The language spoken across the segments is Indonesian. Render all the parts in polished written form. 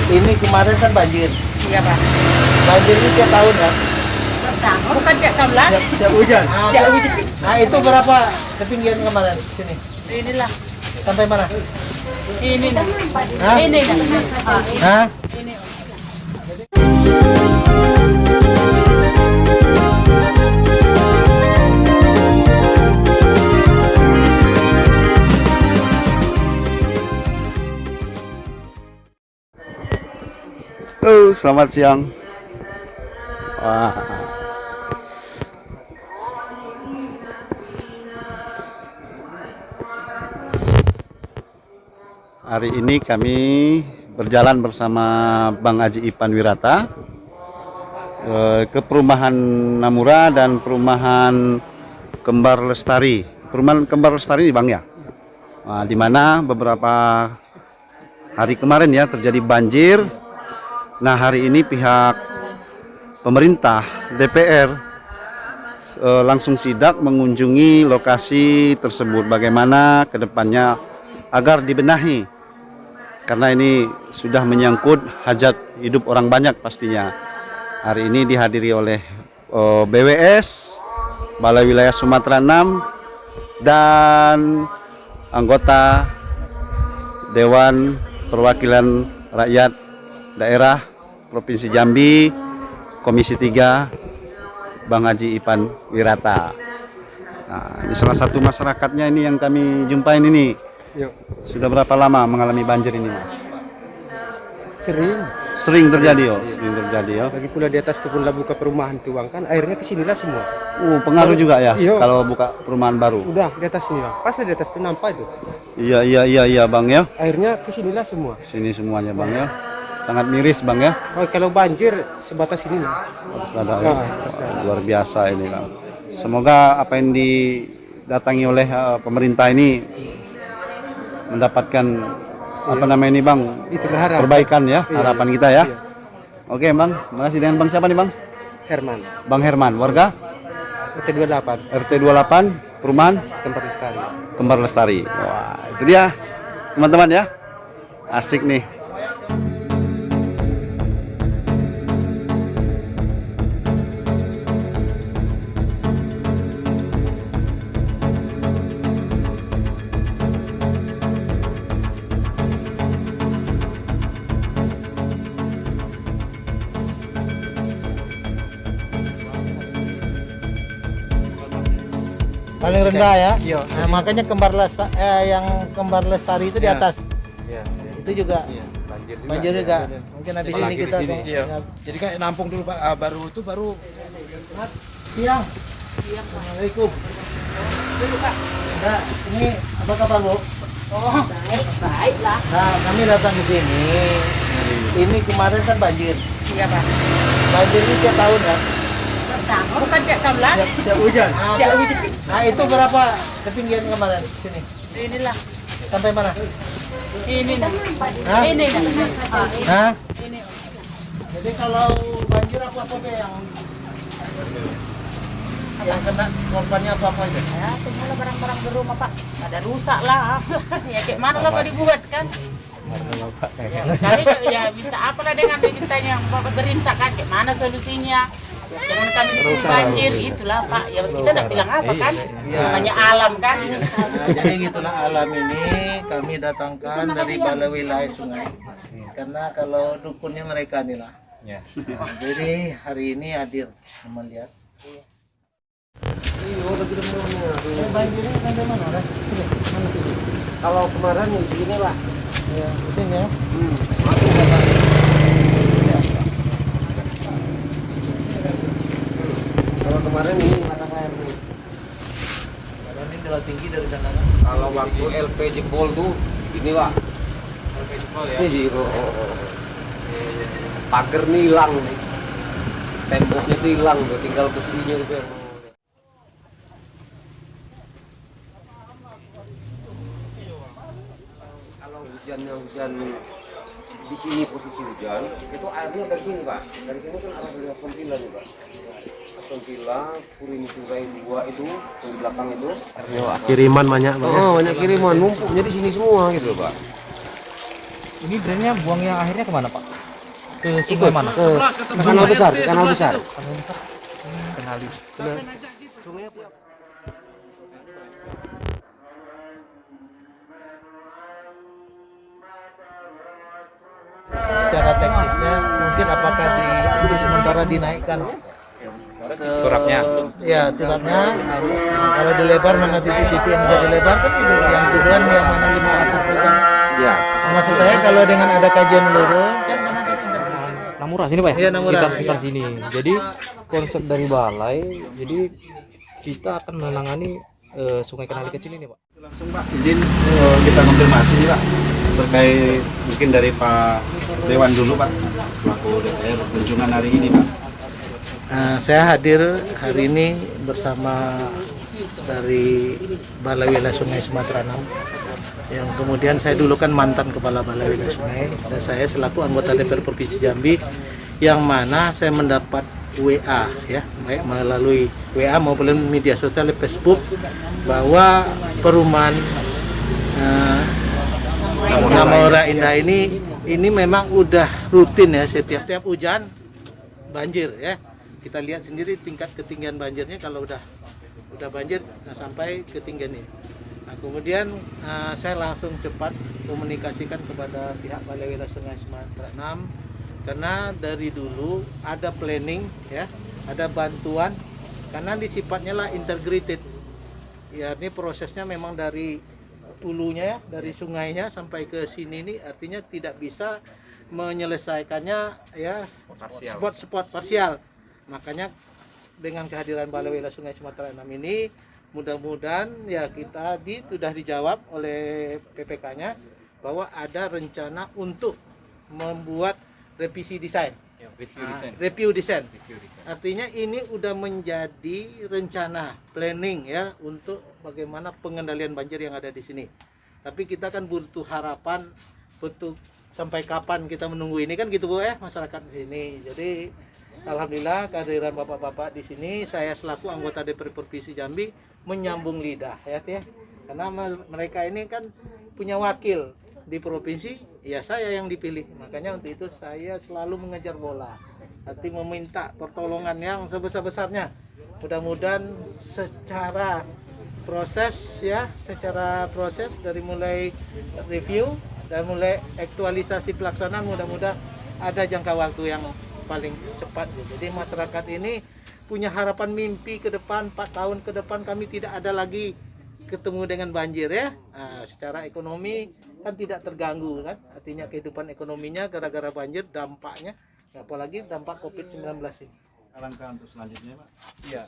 Ini kemarin kan banjir. Iya Pak. Banjir ini tiap tahun kan? Bukan tiap tahun lah. Tiap hujan. Tiap hujan. Nah itu berapa ketinggian kemarin sini? Inilah. Sampai mana? Ini lah. Hah? Ini lah. Hah? Ini. Selamat siang. Wah. Hari ini kami berjalan bersama Bang Haji Ipan Wirata ke perumahan Namura dan perumahan Kembar Lestari. Perumahan Kembar Lestari ini Bang ya. Nah, di mana beberapa hari kemarin ya terjadi banjir. Nah, hari ini pihak pemerintah DPR langsung sidak mengunjungi lokasi tersebut, bagaimana kedepannya agar dibenahi, karena ini sudah menyangkut hajat hidup orang banyak pastinya. Hari ini dihadiri oleh BWS Balai Wilayah Sumatera 6 dan anggota Dewan Perwakilan Rakyat Daerah Provinsi Jambi, Komisi 3, Bang Haji Ipan Wirata. Nah, ini salah satu masyarakatnya ini yang kami jumpain ini. Yuk. Sudah berapa lama mengalami banjir ini, Mas? Sering terjadi, sering terjadi ya. lagi pula di atas itu pun lah buka perumahan tuang kan airnya kesinilah semua. Pengaruh juga ya. Iya. Kalau buka perumahan baru. Udah di atas sini lah, pas di atas itu nampak itu Iya Bang ya. airnya kesinilah semua. Sini semuanya Bang ya. Sangat miris Bang ya. Kalau banjir sebatas ini nih. Harus ada ya. Atas ada. Luar biasa ini Bang. Semoga apa yang didatangi oleh pemerintah ini mendapatkan apa namanya ini Bang, Itulah harapan. perbaikan ya, Iya, harapan kita ya. iya. Oke Bang, makasih. Dengan Bang siapa nih Bang? Herman, Bang Herman, warga RT 28, RT 28 perumahan tempat lestari. Kembar Lestari. Wah, itu dia teman-teman ya. Asik nih. Paling rendah ya? Iya. Nah, makanya yang Kembar Lestari itu di atas. Iya. Itu juga banjir juga. Mungkin habis ini kita Iya. Jadi kan nampung dulu Pak, baru itu baru siang. Assalamualaikum. Nah, ini apa kabar Bu? Oh, baik lah. Nah, kami datang ke sini. Ini kemarin kan banjir. Iya Pak. Banjir ini tiap tahun kan? Bukan tiap tahun lah. Tiap hujan. Tiap hujan. Nah, itu berapa ketinggian kemarin sini? Inilah. Sampai mana? Ini lah. Hah? Ini lah. Hah? Ini. Jadi kalau banjir apa aja yang kena korbannya apa aja? Ya, semua barang-barang di rumah Pak. Ada rusak lah. Ya kayak mana lah Pak dibuat kan? Ya, kali ya minta apalah dengan mintanya Bapak perintah kan? Kayak mana solusinya? Ya, jangan kami disuruh banjir, itulah Pak. Ya kita tidak bilang apa kan? Namanya alam kan? Nah, jadi gitulah alam ini kami datangkan dari Balai Wilayah Sungai. Karena kalau dukunnya mereka nih lah. Nah, jadi hari ini hadir melihat. Banjirnya sampai mana? Mana sini? Kalau kemarin nih begini lah. Ya, di sini ya. Kalau kemarin ini mata air nih. Ini udah tinggi dari sana kan? Kalau waktu LP jebol tuh ini Pak. LP jebol ya. Ini pagar nih hilang nih. Temboknya tuh hilang tuh, tinggal besinya itu yang kalau hujan di sini posisi hujan itu airnya dari sini Pak, dari sini kan arah dari Sompila nih Pak, Sompila, Kurini Surai 2 itu di belakang itu Kiriman banyak banget. banyak kiriman numpuknya di sini semua gitu Pak. Ini drainnya buang yang akhirnya kemana Pak? Ke Ikut sungai mana? ke kanal besar, kanal besar. Kenali. Sungainya punya Secara teknisnya mungkin apakah untuk sementara dinaikkan Turapnya. ya turapnya, kalau dilebar mana titik-titik yang bisa dilebar kan itu yang tujuan yang mana 500 meter. ya. Maksud saya kalau dengan ada kajian lurus kan karena kita intervensi. Namura sini Pak ya? Iya, Namura, Sekitar iya. sini. Jadi konsep dari balai, jadi kita akan menangani sungai Kenali kecil ini Pak. Langsung Pak, izin kita konfirmasi nih Pak terkait mungkin dari Pak Dewan dulu Pak selaku DPR kunjungan hari ini Pak. Saya hadir hari ini bersama dari Balai Wilayah Sungai Sumatera 6 yang kemudian saya dulu kan mantan kepala Balai Wilayah Sungai dan saya selaku anggota DPR Provinsi Jambi yang mana saya mendapat WA ya baik melalui WA maupun media sosial Facebook bahwa perumahan Namura Indah ini memang udah rutin ya setiap hujan banjir ya. Kita lihat sendiri tingkat ketinggian banjirnya kalau udah banjir sampai ketinggian ini. Nah, kemudian saya langsung cepat komunikasikan kepada pihak Balai Wilayah Sungai Sumatera 6 karena dari dulu ada planning ya, ada bantuan karena sifatnya lah integrated. Ya, ini prosesnya memang dari hulunya ya, dari sungainya sampai ke sini ini artinya tidak bisa menyelesaikannya ya spot parsial. Makanya dengan kehadiran Balai Wilayah Sungai Sumatera 6 ini mudah-mudahan ya kita sudah dijawab oleh PPK-nya bahwa ada rencana untuk membuat revisi desain. Review desain. Artinya ini udah menjadi rencana planning ya untuk bagaimana pengendalian banjir yang ada di sini. Tapi kita kan butuh harapan untuk sampai kapan kita menunggu ini kan gitu Bu ya masyarakat di sini. Jadi alhamdulillah kehadiran bapak-bapak di sini saya selaku anggota DPR Provinsi Jambi menyambung lidah ya. Karena mereka ini kan punya wakil di provinsi, ya saya yang dipilih. Makanya untuk itu saya selalu mengejar bola. Nanti meminta pertolongan yang sebesar-besarnya. Mudah-mudahan secara proses dari mulai review dan mulai aktualisasi pelaksanaan mudah-mudahan ada jangka waktu yang paling cepat. Jadi masyarakat ini punya harapan mimpi ke depan 4 tahun ke depan kami tidak ada lagi ketemu dengan banjir ya. Nah, secara ekonomi kan tidak terganggu kan. Artinya kehidupan ekonominya gara-gara banjir dampaknya apalagi dampak Covid-19 ini. Langkah untuk selanjutnya Pak. Iya.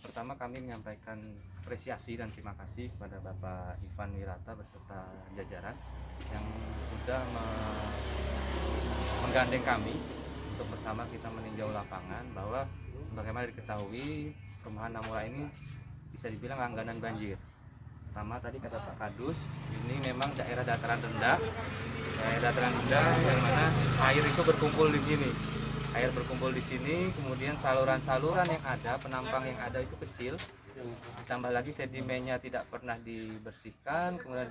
Pertama kami menyampaikan apresiasi dan terima kasih kepada Bapak Ivan Wirata beserta jajaran yang sudah menggandeng kami untuk bersama kita meninjau lapangan bahwa sebagaimana diketahui perumahan Namura ini bisa dibilang langganan banjir. Pertama tadi kata Pak Kadus, ini memang daerah dataran rendah yang mana air itu berkumpul di sini. Air berkumpul di sini, kemudian saluran-saluran yang ada, penampang yang ada itu kecil. Ditambah lagi sedimennya tidak pernah dibersihkan, kemudian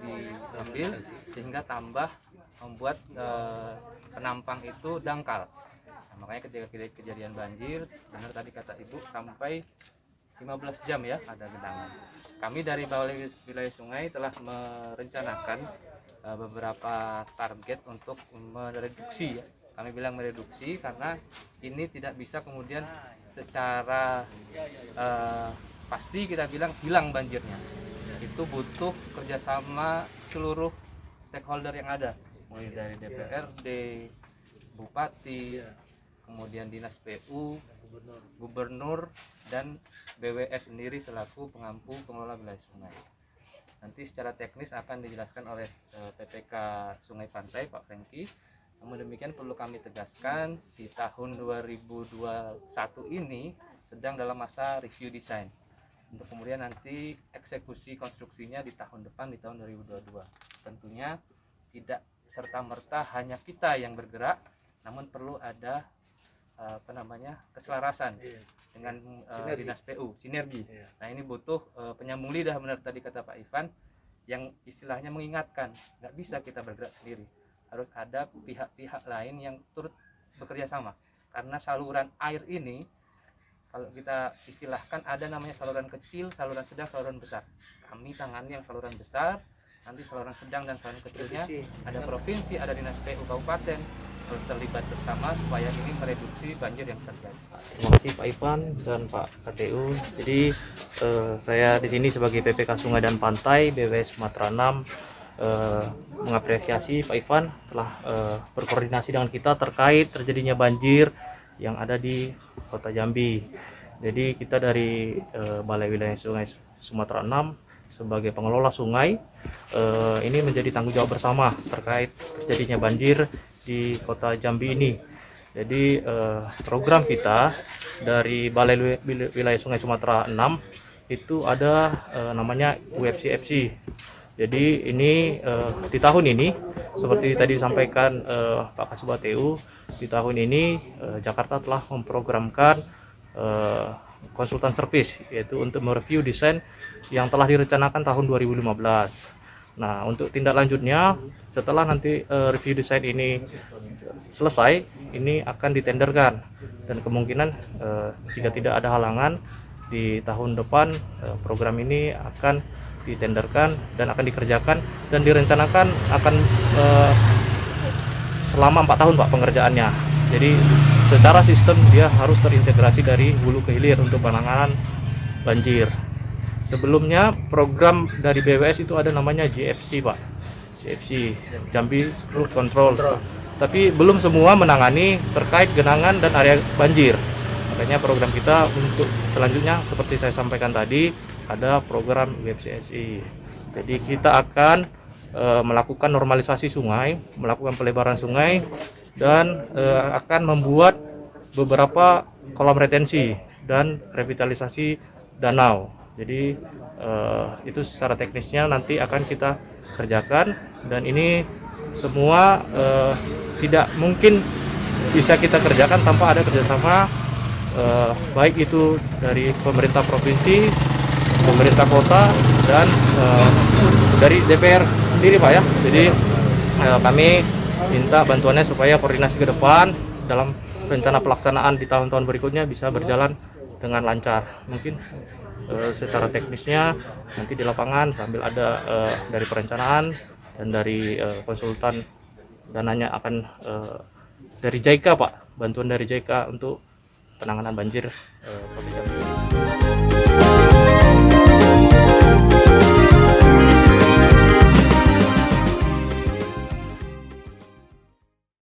diambil sehingga tambah membuat penampang itu dangkal. Nah, makanya kejadian banjir, benar tadi kata Ibu, sampai 15 jam ya ada genangan. Kami dari Balai Wilayah Sungai telah merencanakan beberapa target untuk mereduksi ya. Kami bilang mereduksi karena ini tidak bisa kemudian secara pasti kita bilang hilang banjirnya. Itu butuh kerjasama seluruh stakeholder yang ada, mulai dari DPRD, Bupati, kemudian Dinas PU, Gubernur, dan BWS sendiri selaku pengampu pengelola wilayah sungai. Nanti secara teknis akan dijelaskan oleh PPK Sungai Pantai Pak Franky. Namun demikian perlu kami tegaskan di tahun 2021 ini sedang dalam masa review desain untuk kemudian nanti eksekusi konstruksinya di tahun depan di tahun 2022. Tentunya tidak serta-merta hanya kita yang bergerak, namun perlu ada keselarasan dengan Dinas PU, sinergi. Nah ini butuh penyambung lidah, benar tadi kata Pak Ivan, yang istilahnya mengingatkan, nggak bisa kita bergerak sendiri, harus ada pihak-pihak lain yang turut bekerja sama, karena saluran air ini kalau kita istilahkan ada namanya saluran kecil, saluran sedang, saluran besar. Kami tangani yang saluran besar, nanti saluran sedang dan saluran kecilnya ada provinsi, ada dinas PU kabupaten harus terlibat bersama supaya ini mereduksi banjir yang terjadi. Terima kasih Pak Ivan dan Pak KTU. Jadi saya di sini sebagai PPK Sungai dan Pantai BWS Sumatera 6 mengapresiasi Pak Ivan telah berkoordinasi dengan kita terkait terjadinya banjir yang ada di Kota Jambi. Jadi kita dari Balai Wilayah Sungai Sumatera 6 sebagai pengelola sungai ini menjadi tanggung jawab bersama terkait terjadinya banjir di Kota Jambi ini. Jadi program kita dari Balai Wilayah Sungai Sumatera 6 itu ada namanya UFCFC. Jadi ini di tahun ini seperti tadi disampaikan Pak Kasubag TU, di tahun ini Jakarta telah memprogramkan konsultan service, yaitu untuk mereview desain yang telah direncanakan tahun 2015. Nah, untuk tindak lanjutnya setelah nanti review desain ini selesai, ini akan ditenderkan dan kemungkinan jika tidak ada halangan di tahun depan program ini akan ditenderkan dan akan dikerjakan dan direncanakan akan selama 4 tahun Pak pengerjaannya. Jadi secara sistem dia harus terintegrasi dari hulu ke hilir untuk penanganan banjir. Sebelumnya program dari BWS itu ada namanya JFC Pak, JFC Jambi Flood Control. Tapi belum semua menangani terkait genangan dan area banjir. Makanya program kita untuk selanjutnya seperti saya sampaikan tadi ada program UFCSI. Jadi kita akan melakukan normalisasi sungai, melakukan pelebaran sungai, dan akan membuat beberapa kolam retensi dan revitalisasi danau. Jadi itu secara teknisnya nanti akan kita kerjakan, dan ini semua tidak mungkin bisa kita kerjakan tanpa ada kerjasama baik itu dari pemerintah provinsi, pemerintah kota, dan dari DPR sendiri Pak ya. Jadi kami minta bantuannya supaya koordinasi ke depan dalam rencana pelaksanaan di tahun-tahun berikutnya bisa berjalan dengan lancar. Mungkin secara teknisnya nanti di lapangan sambil ada dari perencanaan dan dari konsultan dananya akan dari JICA Pak, bantuan dari JICA untuk penanganan banjir Kota Jambi.